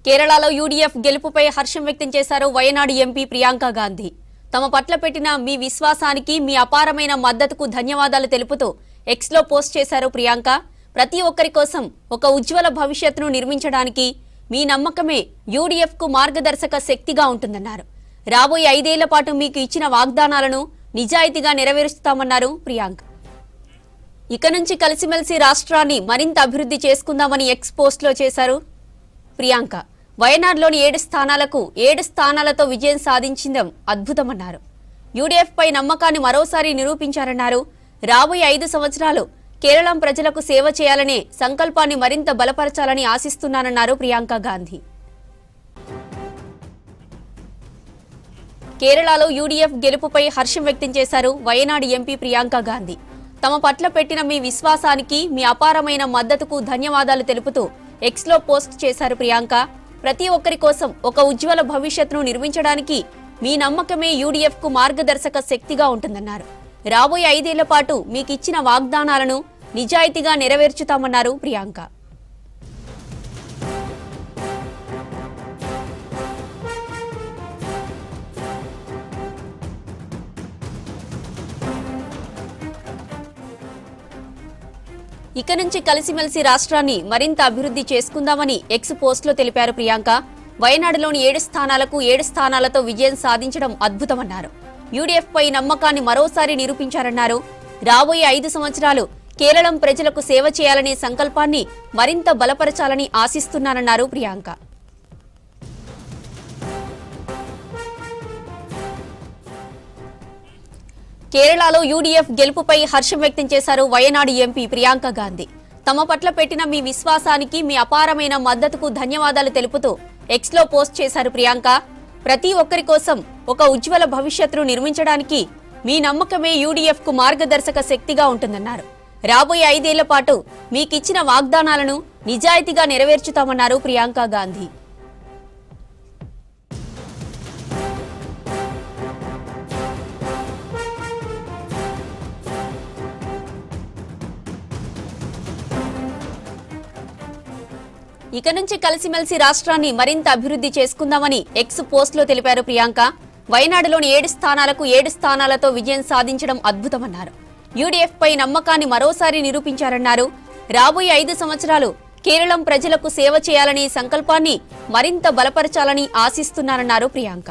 కేరళలో యూడీఎఫ్ గెలుపుపై హర్షం వ్యక్తం చేశారు వయనాడు ఎంపీ ప్రియాంక గాంధీ. తమ పట్ల పెట్టిన మీ విశ్వాసానికి, మీ అపారమైన మద్దతుకు ధన్యవాదాలు తెలుపుతూ ఎక్స్లో పోస్ట్ చేశారు ప్రియాంక. ప్రతి ఒక్కరి కోసం ఒక ఉజ్వల భవిష్యత్తును నిర్మించడానికి మీ నమ్మకమే యూడీఎఫ్ కు మార్గదర్శక శక్తిగా ఉంటుందన్నారు. రాబోయే 5 ఏళ్ల పాటు మీకు ఇచ్చిన వాగ్దానాలను నిజాయితీగా నెరవేరుస్తామన్నారు ప్రియాంక. ఇక నుంచి కలిసిమెలిసి రాష్ట్రాన్ని మరింత అభివృద్ధి చేసుకుందామని ఎక్స్ పోస్ట్లో చేశారు ప్రియాంక. వయనాడులోని 7 స్థానాలకు 7 స్థానాలతో విజయం సాధించడం అద్భుతమన్నారు. యూడీఎఫ్ పై నమ్మకాన్ని మరోసారి నిరూపించారన్నారు. రాబోయే 5 సంవత్సరాలు కేరళం ప్రజలకు సేవ చేయాలనే సంకల్పాన్ని మరింత బలపరచాలని ఆశిస్తున్నానన్నారు ప్రియాంక గాంధీ. కేరళలో యూడీఎఫ్ గెలుపుపై హర్షం వ్యక్తం చేశారు వయనాడు ఎంపీ ప్రియాంక గాంధీ. తమ పట్ల పెట్టిన మీ విశ్వాసానికి, మీ అపారమైన మద్దతుకు ధన్యవాదాలు తెలుపుతూ ఎక్స్లో పోస్ట్ చేశారు ప్రియాంక. ప్రతి ఒక్కరి కోసం ఒక ఉజ్వల భవిష్యత్తును నిర్మించడానికి మీ నమ్మకమే యూడీఎఫ్ కు మార్గదర్శక శక్తిగా ఉంటుందన్నారు. రాబోయే 5 ఏళ్ల పాటు మీకిచ్చిన వాగ్దానాలను నిజాయితీగా నెరవేర్చుతామన్నారు ప్రియాంక. ఇక నుంచి కలిసిమెలిసి రాష్ట్రాన్ని మరింత అభివృద్ధి చేసుకుందామని ఎక్స్ పోస్ట్లో తెలిపారు ప్రియాంక. వయనాడులోని 7 స్థానాలకు 7 స్థానాలతో విజయం సాధించడం అద్భుతమన్నారు. యూడీఎఫ్ పై నమ్మకాన్ని మరోసారి నిరూపించారన్నారు. రాబోయే 5 సంవత్సరాలు కేరళం ప్రజలకు సేవ చేయాలనే సంకల్పాన్ని మరింత బలపరచాలని ఆశిస్తున్నానన్నారు ప్రియాంక. కేరళలో యూడీఎఫ్ గెలుపుపై హర్షం వ్యక్తం చేశారు వయనాడు ఎంపీ ప్రియాంక గాంధీ. తమ పట్ల పెట్టిన మీ విశ్వాసానికి, మీ అపారమైన మద్దతుకు ధన్యవాదాలు తెలుపుతూ ఎక్స్లో పోస్ట్ చేశారు ప్రియాంక. ప్రతి ఒక్కరి కోసం ఒక ఉజ్వల భవిష్యత్తును నిర్మించడానికి మీ నమ్మకమే యూడీఎఫ్ కు మార్గదర్శక శక్తిగా ఉంటుందన్నారు. రాబోయే 5 ఏళ్ల పాటు మీకిచ్చిన వాగ్దానాలను నిజాయితీగా నెరవేర్చుతామన్నారు ప్రియాంక గాంధీ. ఇక నుంచి కలిసిమెలిసి రాష్ట్రాన్ని మరింత అభివృద్ధి చేసుకుందామని ఎక్స్ పోస్ట్లో తెలిపారు ప్రియాంక. వయనాడులోని 7 స్థానాలకు 7 స్థానాలతో విజయం సాధించడం అద్భుతమన్నారు. యూడీఎఫ్ పై నమ్మకాన్ని మరోసారి నిరూపించారన్నారు. రాబోయే 5 సంవత్సరాలు కేరళం ప్రజలకు సేవ చేయాలనే సంకల్పాన్ని మరింత బలపరచాలని ఆశిస్తున్నారన్నారు ప్రియాంక.